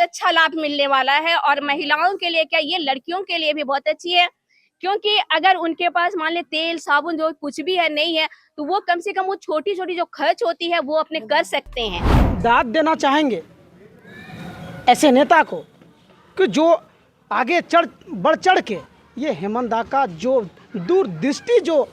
अच्छा लाभ मिलने वाला है। और महिलाओं के लिए क्या, ये लड़कियों के लिए भी बहुत अच्छी है, क्योंकि अगर उनके पास मान ले तेल साबुन जो कुछ भी है नहीं है, तो वो कम से कम वो छोटी छोटी जो खर्च होती है वो अपने कर सकते हैं। दाद देना चाहेंगे ऐसे नेता को कि जो आगे बढ़ चढ़ के ये हेमंत दा का जो दूरदृष्टि जो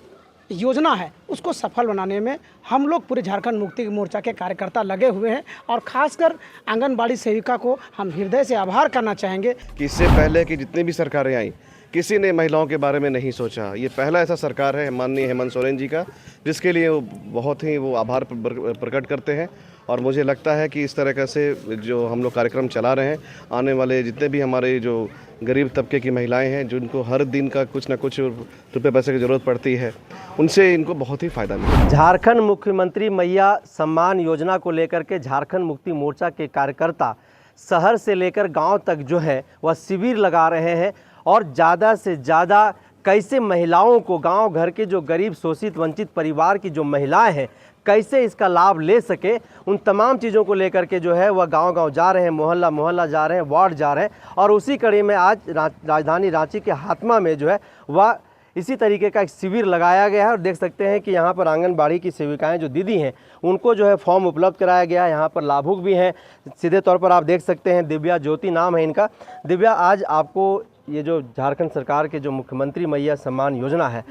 योजना है उसको सफल बनाने में हम लोग पूरे झारखंड मुक्ति मोर्चा के कार्यकर्ता लगे हुए हैं। और खासकर आंगनबाड़ी सेविका को हम हृदय से आभार करना चाहेंगे कि इससे पहले की जितनी भी सरकारें आई, किसी ने महिलाओं के बारे में नहीं सोचा। ये पहला ऐसा सरकार है माननीय हेमंत सोरेन जी का, जिसके लिए वो बहुत ही आभार प्रकट करते हैं। और मुझे लगता है कि इस तरह से जो हम लोग कार्यक्रम चला रहे हैं, आने वाले जितने भी हमारे जो गरीब तबके की महिलाएं हैं, जिनको हर दिन का कुछ ना कुछ रुपये पैसे की ज़रूरत पड़ती है, उनसे इनको बहुत ही फ़ायदा मिला। झारखंड मुख्यमंत्री मैया सम्मान योजना को लेकर के झारखंड मुक्ति मोर्चा के कार्यकर्ता शहर से लेकर गांव तक जो है वह शिविर लगा रहे हैं और ज़्यादा से ज़्यादा कैसे महिलाओं को, गांव घर के जो गरीब शोषित वंचित परिवार की जो महिलाएं हैं, कैसे इसका लाभ ले सके, उन तमाम चीज़ों को लेकर के जो है वह गांव-गांव जा रहे हैं, मोहल्ला मोहल्ला जा रहे हैं, वार्ड जा रहे हैं। और उसी कड़ी में आज राजधानी रांची के हातमा में जो है वह इसी तरीके का एक शिविर लगाया गया है। और देख सकते हैं कि यहाँ पर आंगनबाड़ी की सेविकाएं जो दीदी हैं उनको जो है फॉर्म उपलब्ध कराया गया है। यहाँ पर लाभुक भी हैं, सीधे तौर पर आप देख सकते हैं, दिव्या ज्योति नाम है इनका। दिव्या, आज आपको ये जो झारखंड सरकार के जो मुख्यमंत्री मैया सम्मान योजना है,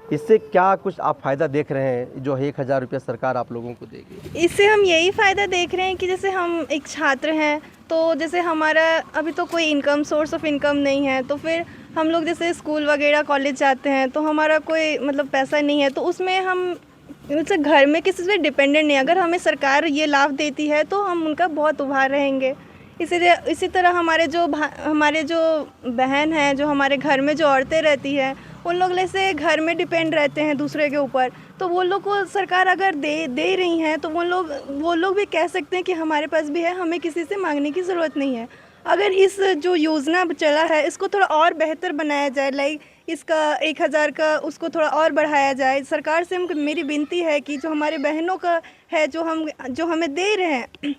इससे क्या कुछ आप फ़ायदा देख रहे हैं जो 1000 रुपया सरकार आप लोगों को देगी? इससे हम यही फ़ायदा देख रहे हैं कि जैसे हम एक छात्र हैं, तो जैसे हमारा अभी तो कोई सोर्स ऑफ इनकम नहीं है, तो फिर हम लोग जैसे स्कूल वगैरह कॉलेज जाते हैं तो हमारा कोई मतलब पैसा नहीं है, तो उसमें हम जैसे घर में किसी से डिपेंडेंट नहीं। अगर हमें सरकार ये लाभ देती है तो हम उनका बहुत उभार रहेंगे। इसी तरह हमारे जो बहन हैं, जो हमारे घर में जो औरतें रहती हैं, उन लोग जैसे घर में डिपेंड रहते हैं दूसरे के ऊपर, तो वो लोग को सरकार अगर दे रही हैं तो वो लोग भी कह सकते हैं कि हमारे पास भी है, हमें किसी से मांगने की ज़रूरत नहीं है। अगर इस जो योजना चला है इसको थोड़ा और बेहतर बनाया जाए, लाइक इसका 1000 का उसको थोड़ा और बढ़ाया जाए। सरकार से मेरी विनती है कि जो हमारे बहनों का है, जो हमें दे रहे हैं,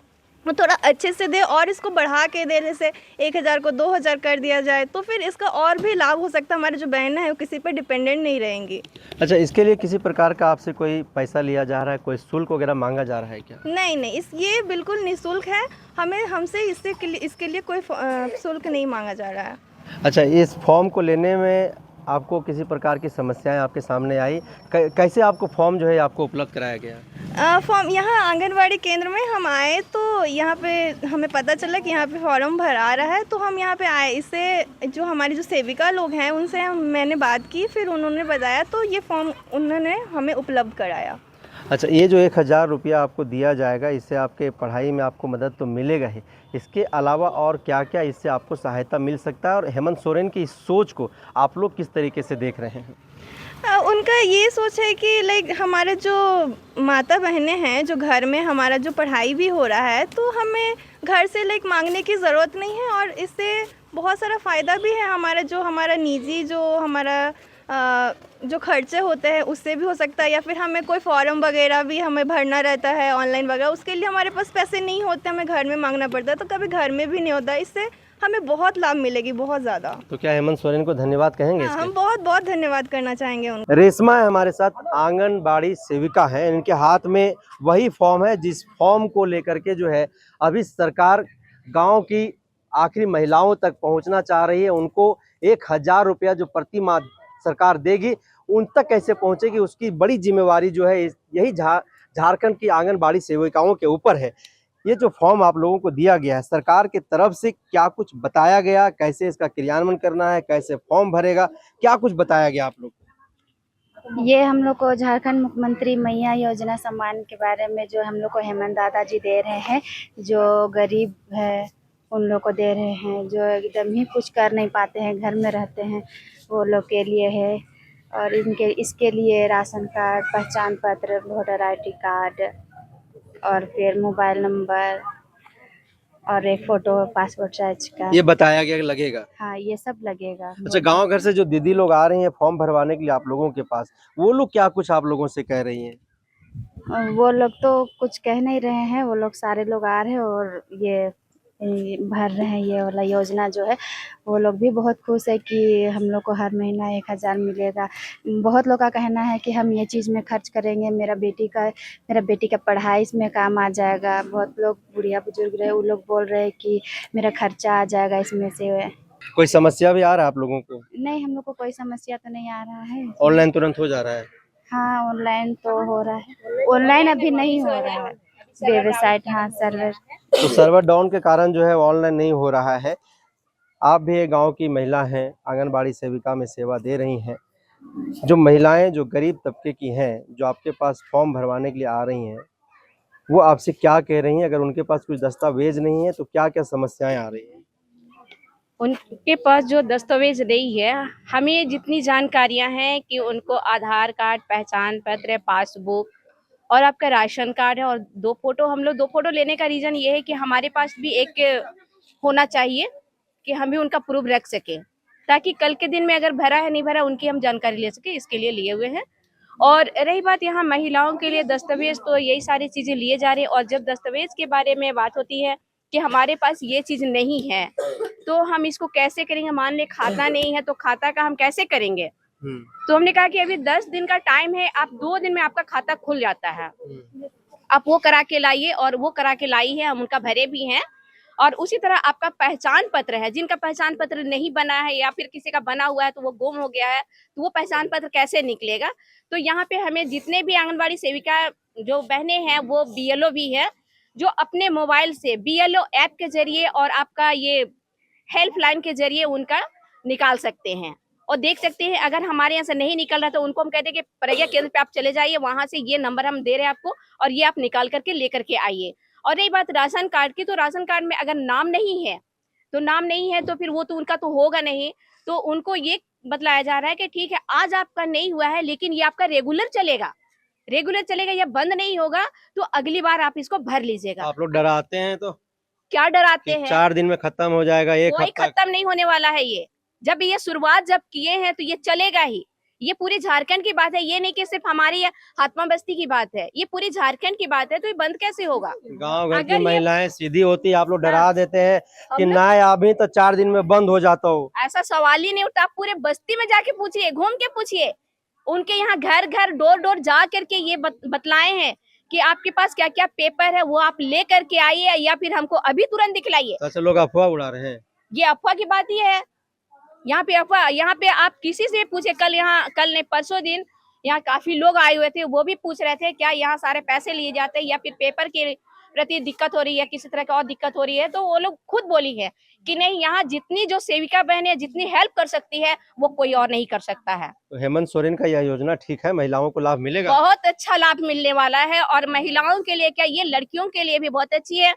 वो थोड़ा अच्छे से दे और इसको बढ़ा के दे। जैसे 1000 को 2000 कर दिया जाए तो फिर इसका और भी लाभ हो सकता है। हमारे जो बहनें हैं वो किसी पर डिपेंडेंट नहीं रहेंगी। अच्छा, इसके लिए किसी प्रकार का आपसे कोई पैसा लिया जा रहा है, कोई शुल्क वगैरह मांगा जा रहा है क्या? नहीं, ये बिल्कुल निःशुल्क है। हमसे इसके लिए कोई शुल्क नहीं मांगा जा रहा है। अच्छा, इस फॉर्म को लेने में आपको किसी प्रकार की समस्याएं आपके सामने आई? कैसे आपको फॉर्म जो है आपको उपलब्ध कराया गया? फॉर्म यहाँ आंगनवाड़ी केंद्र में हम आए तो यहाँ पे हमें पता चला कि यहाँ पे फॉर्म भरा रहा है, तो हम यहाँ पे आए। इससे जो हमारी जो सेविका लोग हैं उनसे मैंने बात की, फिर उन्होंने बताया, तो ये फॉर्म उन्होंने हमें उपलब्ध कराया। अच्छा, ये जो 1000 रुपया आपको दिया जाएगा, इससे आपके पढ़ाई में आपको मदद तो मिलेगा ही, इसके अलावा और क्या क्या इससे आपको सहायता मिल सकता है? और हेमंत सोरेन की इस सोच को आप लोग किस तरीके से देख रहे हैं? उनका ये सोच है कि लाइक हमारे जो माता बहनें हैं, जो घर में हमारा जो पढ़ाई भी हो रहा है, तो हमें घर से लाइक मांगने की ज़रूरत नहीं है। और इससे बहुत सारा फ़ायदा भी है। हमारा निजी जो खर्चे होते हैं उससे भी हो सकता है, या फिर हमें कोई फॉर्म वगैरह भी हमें भरना रहता है ऑनलाइन वगैरह, उसके लिए हमारे पास पैसे नहीं होते, हमें घर में मांगना पड़ता है, तो कभी घर में भी नहीं होता। इससे हमें बहुत लाभ मिलेगी, बहुत ज़्यादा। तो क्या हेमंत सोरेन को धन्यवाद कहेंगे? हम बहुत बहुत धन्यवाद करना चाहेंगे उनको। रेशमा है हमारे साथ, आंगनबाड़ी सेविका है। इनके हाथ में वही फॉर्म है जिस फॉर्म को लेकर के जो है अभी सरकार गाँव की आखिरी महिलाओं तक पहुँचना चाह रही है। उनको 1000 रुपया जो प्रति माह सरकार देगी, उन तक कैसे पहुंचेगी, उसकी बड़ी जिम्मेवारी जो है यही झारखंड की आंगनबाड़ी सेविकाओं के ऊपर है। ये जो फॉर्म आप लोगों को दिया गया है, सरकार की तरफ से क्या कुछ बताया गया, कैसे इसका क्रियान्वयन करना है, कैसे फॉर्म भरेगा, क्या कुछ बताया गया आप लोग को? ये हम लोग को झारखंड मुख्यमंत्री मैया योजना सम्मान के बारे में जो हम लोग को हेमंत दादाजी दे रहे हैं, जो गरीब है उन लोग को दे रहे हैं, जो एकदम ही कुछ कर नहीं पाते हैं, घर में रहते हैं, वो लोग के लिए है। और इसके लिए राशन कार्ड, पहचान पत्र, वोटर ID कार्ड, और फिर मोबाइल नंबर और एक फ़ोटो पासपोर्ट साइज का, ये बताया गया कि लगेगा। हाँ, ये सब लगेगा। अच्छा, गांव घर से जो दीदी लोग आ रही हैं फॉर्म भरवाने के लिए आप लोगों के पास, वो लोग क्या कुछ आप लोगों से कह रही हैं? वो लोग तो कुछ कह नहीं रहे हैं, वो लोग सारे लोग आ रहे हैं और ये भर रहे हैं ये वाला योजना जो है। वो लोग भी बहुत खुश है कि हम लोग को हर महीना 1000 मिलेगा। बहुत लोग का कहना है कि हम ये चीज़ में खर्च करेंगे, मेरा बेटी का पढ़ाई इसमें काम आ जाएगा। बहुत लोग बुढ़िया बुजुर्ग रहे वो लोग बोल रहे हैं कि मेरा खर्चा आ जाएगा इसमें से। कोई समस्या भी आ रहा है आप लोगों को? नहीं, हम लोग को कोई समस्या तो नहीं आ रहा है। ऑनलाइन तुरंत हो जा रहा है? हाँ, ऑनलाइन तो हो रहा है। ऑनलाइन अभी नहीं हो रहा है वेबसाइट। हाँ, सर्वर तो सर्वर डाउन के कारण जो है ऑनलाइन नहीं हो रहा है। आप भी एक गांव की महिला हैं, आंगनबाड़ी सेविका में सेवा दे रही हैं। जो महिलाएं जो गरीब तबके की हैं, जो आपके पास फॉर्म भरवाने के लिए आ रही हैं, वो आपसे क्या कह रही हैं? अगर उनके पास कुछ दस्तावेज नहीं है तो क्या क्या समस्याएं आ रही हैं? उनके पास जो दस्तावेज नहीं है, हमें जितनी जानकारियां हैं कि उनको आधार कार्ड, पहचान पत्र, पासबुक और आपका राशन कार्ड है और 2 फोटो। हम लोग 2 फोटो लेने का रीजन ये है कि हमारे पास भी एक होना चाहिए कि हम भी उनका प्रूफ रख सके, ताकि कल के दिन में अगर भरा है नहीं भरा उनकी हम जानकारी ले सके, इसके लिए लिए हुए हैं। और रही बात यहाँ महिलाओं के लिए दस्तावेज, तो यही सारी चीजें लिए जा रही है। और जब दस्तावेज के बारे में बात होती है कि हमारे पास ये चीज नहीं है तो हम इसको कैसे करेंगे। मान ले खाता नहीं है तो खाता का हम कैसे करेंगे। तो हमने कहा कि अभी 10 दिन का टाइम है, आप 2 दिन में आपका खाता खुल जाता है। आप वो करा के लाइए, और वो करा के लाई है, हम उनका भरे भी हैं। और उसी तरह आपका पहचान पत्र है, जिनका पहचान पत्र नहीं बना है या फिर किसी का बना हुआ है तो वो गुम हो गया है, तो वो पहचान पत्र कैसे निकलेगा। तो यहाँ पे हमें जितने भी आंगनबाड़ी सेविका जो बहनें हैं, वो BLO भी है, जो अपने मोबाइल से BLO ऐप के जरिए और आपका ये हेल्पलाइन के जरिए उनका निकाल सकते हैं और देख सकते हैं। अगर हमारे यहाँ से नहीं निकल रहा तो उनको हम कहते हैं कि प्रज्ञा केंद्र पे आप चले जाइए, वहां से ये नंबर हम दे रहे हैं आपको और ये आप निकाल करके लेकर के आइए। और रही बात राशन कार्ड की, तो राशन कार्ड में अगर नाम नहीं है तो फिर वो तो उनका तो होगा नहीं। तो उनको ये बतलाया जा रहा है कि ठीक है, आज आपका नहीं हुआ है लेकिन ये आपका रेगुलर चलेगा, ये बंद नहीं होगा, तो अगली बार आप इसको भर लीजिएगा। आप लोग डराते हैं तो क्या डराते हैं? 4 दिन में खत्म हो जाएगा, एक कोई हफ्ता? खत्म नहीं होने वाला है। ये जब शुरुआत किए हैं तो ये चलेगा ही। ये पूरी झारखंड की बात है, ये नहीं कि सिर्फ हमारी हातमा बस्ती की बात है, ये पूरी झारखंड की बात है। तो ये बंद कैसे होगा? गांव घर अगर की ये- महिलाएं सीधी होती, आप लोग डरा देते हैं कि हम लोग- ना अभी तो 4 दिन में बंद हो जाता हो। ऐसा सवाल ही नहीं उठता। आप पूरे बस्ती में जाके पूछिए, घूम के पूछिए, उनके यहाँ घर घर डोर डोर जा करके ये बतलाए हैं कि आपके पास क्या क्या पेपर है, वो आप ले करके आइए या फिर हमको अभी तुरंत दिखलाइए। ऐसे लोग अफवाह उड़ा रहे हैं। ये अफवाह की बात ही है। यहाँ पे अफवाह, यहाँ पे आप किसी से पूछे, कल नहीं परसों दिन यहाँ काफी लोग आए हुए थे, वो भी पूछ रहे थे क्या यहाँ सारे पैसे लिए जाते हैं या फिर पेपर के प्रति दिक्कत हो रही है, किसी तरह की और दिक्कत हो रही है। तो वो लोग खुद बोली है कि नहीं, यहाँ जितनी जो सेविका बहन है जितनी हेल्प कर सकती है वो कोई और नहीं कर सकता है। तो हेमंत सोरेन का यह योजना ठीक है, महिलाओं को लाभ मिलेगा? बहुत अच्छा लाभ मिलने वाला है, और महिलाओं के लिए क्या, ये लड़कियों के लिए भी बहुत अच्छी है।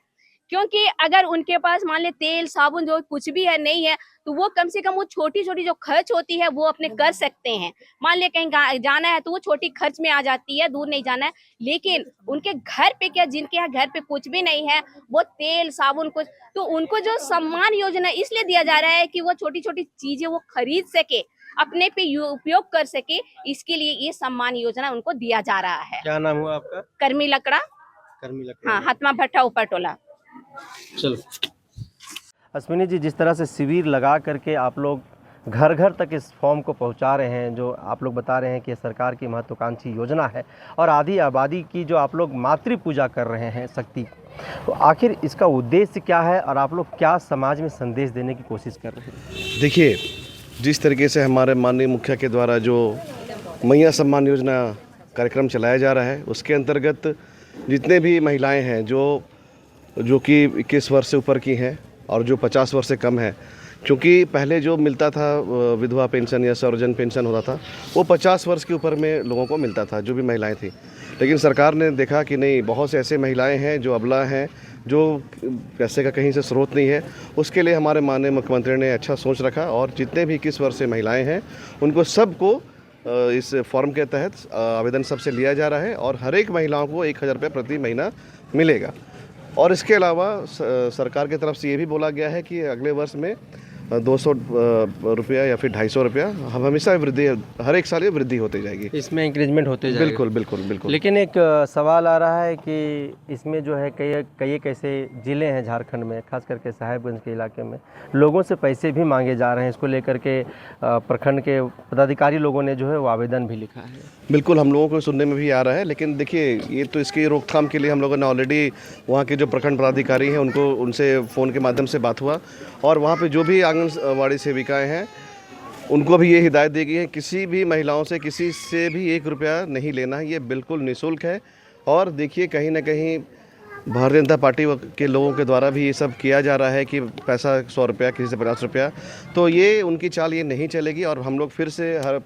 क्योंकि अगर उनके पास मान ले तेल साबुन जो कुछ भी है नहीं है, तो वो कम से कम वो छोटी छोटी जो खर्च होती है वो अपने कर सकते हैं। मान ले कहीं जाना है तो वो छोटी खर्च में आ जाती है, दूर नहीं जाना है। लेकिन उनके घर पे क्या, जिनके यहाँ घर पे कुछ भी नहीं है, वो तेल साबुन कुछ, तो उनको जो सम्मान योजना इसलिए दिया जा रहा है कि वो छोटी छोटी चीजें वो खरीद सके, अपने पे उपयोग कर सके, इसके लिए ये सम्मान योजना उनको दिया जा रहा है। क्या नाम हुआ आपका? कर्मी लकड़ा। हाँ, हातमा भट्टा ऊपर टोला। चलो अश्विनी जी, जिस तरह से शिविर लगा करके आप लोग घर घर तक इस फॉर्म को पहुंचा रहे हैं, जो आप लोग बता रहे हैं कि सरकार की महत्वाकांक्षी योजना है और आधी आबादी की जो आप लोग मातृ पूजा कर रहे हैं शक्ति, तो आखिर इसका उद्देश्य क्या है और आप लोग क्या समाज में संदेश देने की कोशिश कर रहे हैं? देखिए, जिस तरीके से हमारे माननीय मुखिया के द्वारा जो मैया सम्मान योजना कार्यक्रम चलाया जा रहा है, उसके अंतर्गत जितने भी महिलाएं हैं जो कि 21 वर्ष से ऊपर की हैं और जो 50 वर्ष से कम है, क्योंकि पहले जो मिलता था विधवा पेंशन या सर्वजन पेंशन होता था, वो 50 वर्ष के ऊपर में लोगों को मिलता था, जो भी महिलाएं थी। लेकिन सरकार ने देखा कि नहीं, बहुत से ऐसे महिलाएं हैं जो अबला हैं, जो पैसे का कहीं से स्रोत नहीं है। उसके लिए हमारे माननीय मुख्यमंत्री ने अच्छा सोच रखा और जितने भी 21 वर्ष से महिलाएँ हैं उनको सबको इस फॉर्म के तहत आवेदन सबसे लिया जा रहा है और हर एक महिलाओं को 1000 रुपये प्रति महीना मिलेगा। और इसके अलावा सरकार की तरफ से ये भी बोला गया है कि अगले वर्ष में 200 रुपया या फिर 250 रुपया, हम हमेशा वृद्धि, हर एक साल ये वृद्धि होती जाएगी। इसमें इंक्रीजमेंट होते जाएगा। बिल्कुल बिल्कुल बिल्कुल। लेकिन एक सवाल आ रहा है कि इसमें जो है कई एक ऐसे ज़िले हैं झारखंड में, खास करके साहेबगंज के इलाके में, लोगों से पैसे भी मांगे जा रहे हैं। इसको लेकर के प्रखंड के पदाधिकारी लोगों ने जो है वो आवेदन भी लिखा है। बिल्कुल, हम लोगों को सुनने में भी आ रहा है, लेकिन देखिए ये तो इसकी रोकथाम के लिए हम लोगों ने ऑलरेडी वहाँ के जो प्रखंड पदाधिकारी हैं उनसे फ़ोन के माध्यम से बात हुआ, और वहाँ पे जो भी आंगनवाड़ी सेविकाएं हैं उनको भी ये हिदायत दी गई है, किसी भी महिलाओं से किसी से भी 1 रुपया नहीं लेना है, ये बिल्कुल निःशुल्क है। और देखिए कहीं ना कहीं भारतीय जनता पार्टी के लोगों के द्वारा भी ये सब किया जा रहा है कि पैसा 100 रुपया, किसी से 50 रुपया, तो ये उनकी चाल ये नहीं चलेगी। और हम लोग फिर से हर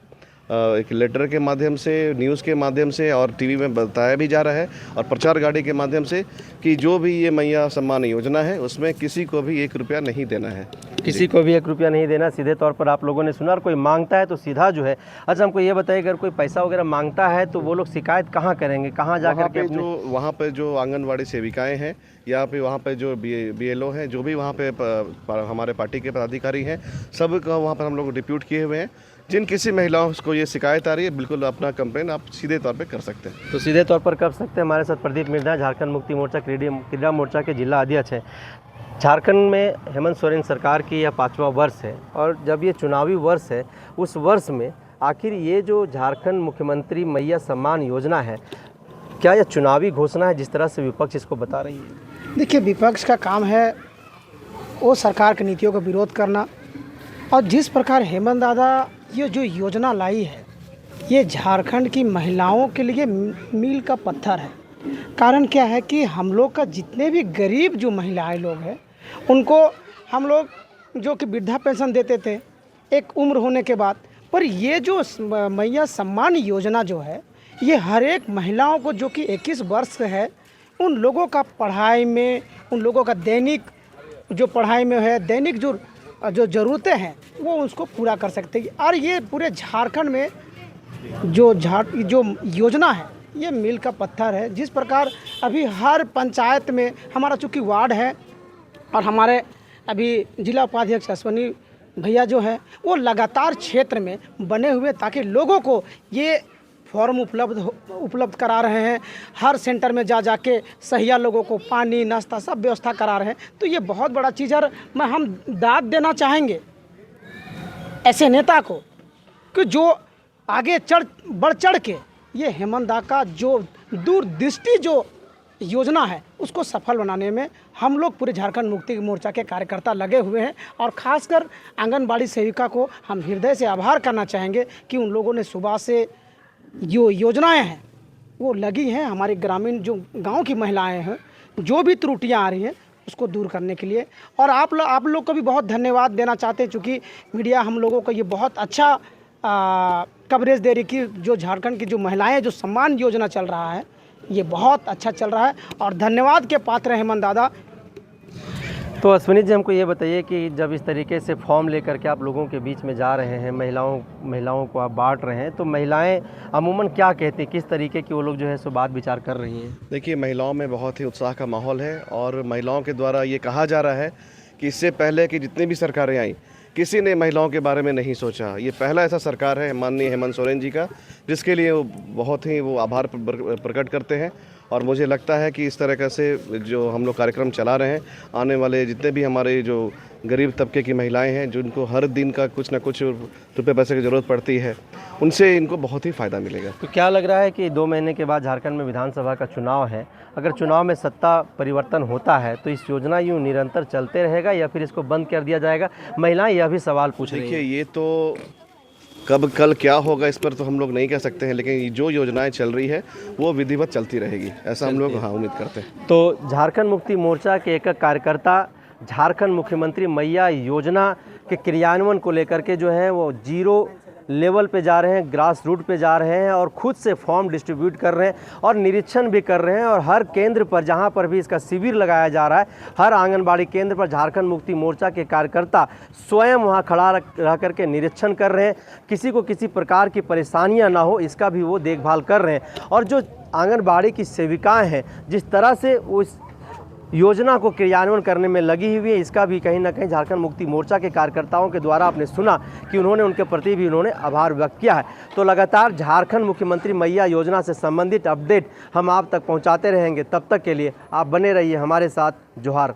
एक लेटर के माध्यम से, न्यूज़ के माध्यम से और टीवी में बताया भी जा रहा है और प्रचार गाड़ी के माध्यम से कि जो भी ये मैया सम्मान योजना है उसमें किसी को भी 1 रुपया नहीं देना है। किसी को भी 1 रुपया नहीं देना, सीधे तौर पर आप लोगों ने सुना। और कोई मांगता है तो सीधा जो है, अच्छा हमको ये बताइए, अगर कोई पैसा वगैरह मांगता है तो वो लोग शिकायत कहाँ करेंगे, कहाँ जा कर के? वहाँ पे जो आंगनवाड़ी सेविकाएं हैं या फिर वहाँ पे जो BLO हैं, जो भी वहाँ पे हमारे पार्टी के पदाधिकारी हैं, सब का वहाँ पर हम लोग डिप्यूट किए हुए हैं। जिन किसी महिलाओं को ये शिकायत आ रही है, बिल्कुल अपना कंप्लेन आप सीधे तौर पे कर सकते हैं। तो सीधे तौर पर कर सकते हैं। हमारे साथ प्रदीप मिर्धा, झारखंड मुक्ति मोर्चा क्रीड़ा मोर्चा के जिला अध्यक्ष हैं। झारखंड में हेमंत सोरेन सरकार की यह 5वां वर्ष है, और जब ये चुनावी वर्ष है, उस वर्ष में आखिर ये जो झारखंड मुख्यमंत्री मैया सम्मान योजना है, क्या यह चुनावी घोषणा है जिस तरह से विपक्ष इसको बता रही है? देखिए, विपक्ष का काम है वो सरकार की नीतियों का विरोध करना, और जिस प्रकार हेमंत दादा ये जो योजना लाई है, ये झारखंड की महिलाओं के लिए मील का पत्थर है। कारण क्या है कि हम लोग का जितने भी गरीब जो महिलाएं लोग हैं, उनको हम लोग जो कि वृद्धा पेंशन देते थे एक उम्र होने के बाद, पर ये जो मैया सम्मान योजना जो है, ये हर एक महिलाओं को जो कि 21 वर्ष है, उन लोगों का पढ़ाई में, उन लोगों का दैनिक जो पढ़ाई में है, दैनिक जो ज़रूरतें हैं वो उसको पूरा कर सकते हैं। और ये पूरे झारखंड में जो योजना है, ये मील का पत्थर है। जिस प्रकार अभी हर पंचायत में हमारा चूँकि वार्ड है, और हमारे अभी जिला उपाध्यक्ष अश्वनी भैया जो है वो लगातार क्षेत्र में बने हुए, ताकि लोगों को ये फॉर्म उपलब्ध करा रहे हैं। हर सेंटर में जा के सहिया लोगों को पानी, नाश्ता सब व्यवस्था करा रहे हैं। तो ये बहुत बड़ा चीज़ है। मैं हम दाद देना चाहेंगे ऐसे नेता को कि जो आगे बढ़ चढ़ के ये हेमंत दा का जो दूरदृष्टि जो योजना है उसको सफल बनाने में हम लोग पूरे झारखंड मुक्ति मोर्चा के कार्यकर्ता लगे हुए हैं। और ख़ासकर आंगनबाड़ी सेविका को हम हृदय से आभार करना चाहेंगे कि उन लोगों ने सुबह से जो योजनाएं हैं वो लगी हैं, हमारे ग्रामीण जो गांव की महिलाएं हैं, जो भी त्रुटियां आ रही हैं उसको दूर करने के लिए। और आप लोग को भी बहुत धन्यवाद देना चाहते हैं, चूँकि मीडिया हम लोगों को ये बहुत अच्छा कवरेज दे रही कि जो झारखंड की जो महिलाएं जो सम्मान योजना चल रहा है, ये बहुत अच्छा चल रहा है, और धन्यवाद के पात्र हैं हेमंत दादा। तो अश्विनी जी, हमको ये बताइए कि जब इस तरीके से फॉर्म लेकर के आप लोगों के बीच में जा रहे हैं, महिलाओं को आप बांट रहे हैं, तो महिलाएं अमूमन क्या कहती हैं, किस तरीके की वो लोग जो है सो बात विचार कर रही हैं? देखिए, महिलाओं में बहुत ही उत्साह का माहौल है, और महिलाओं के द्वारा ये कहा जा रहा है कि इससे पहले कि जितनी भी सरकारें आई, किसी ने महिलाओं के बारे में नहीं सोचा। ये पहला ऐसा सरकार है माननीय हेमंत सोरेन जी का, जिसके लिए वो बहुत ही आभार प्रकट करते हैं। और मुझे लगता है कि इस तरह से जो हम लोग कार्यक्रम चला रहे हैं, आने वाले जितने भी हमारे जो गरीब तबके की महिलाएं हैं, जिनको हर दिन का कुछ ना कुछ रुपये पैसे की ज़रूरत पड़ती है, उनसे इनको बहुत ही फ़ायदा मिलेगा। तो क्या लग रहा है कि 2 महीने के बाद झारखंड में विधानसभा का चुनाव है, अगर चुनाव में सत्ता परिवर्तन होता है तो इस योजना यूँ निरंतर चलते रहेगा या फिर इसको बंद कर दिया जाएगा? महिलाएं यह भी सवाल पूछ रही हैं। देखिए, ये तो कब कल क्या होगा इस पर तो हम लोग नहीं कह सकते हैं, लेकिन जो योजनाएं चल रही है वो विधिवत चलती रहेगी, ऐसा हम लोग उम्मीद करते हैं। तो झारखंड मुक्ति मोर्चा के एक कार्यकर्ता झारखंड मुख्यमंत्री मैया योजना के क्रियान्वयन को लेकर के जो है वो 0 लेवल पे जा रहे हैं, ग्रास रूट पे जा रहे हैं, और खुद से फॉर्म डिस्ट्रीब्यूट कर रहे हैं और निरीक्षण भी कर रहे हैं। और हर केंद्र पर जहां पर भी इसका शिविर लगाया जा रहा है, हर आंगनबाड़ी केंद्र पर झारखंड मुक्ति मोर्चा के कार्यकर्ता स्वयं वहां खड़ा रह करके निरीक्षण कर रहे हैं। किसी को किसी प्रकार की परेशानियां ना हो, इसका भी वो देखभाल कर रहे हैं। और जो आंगनबाड़ी की सेविकाएँ हैं, जिस तरह से उस योजना को क्रियान्वयन करने में लगी हुई है, इसका भी कहीं ना कहीं झारखंड मुक्ति मोर्चा के कार्यकर्ताओं के द्वारा आपने सुना कि उन्होंने उनके प्रति भी उन्होंने आभार व्यक्त किया है। तो लगातार झारखंड मुख्यमंत्री मैया योजना से संबंधित अपडेट हम आप तक पहुंचाते रहेंगे। तब तक के लिए आप बने रहिए हमारे साथ। जोहार।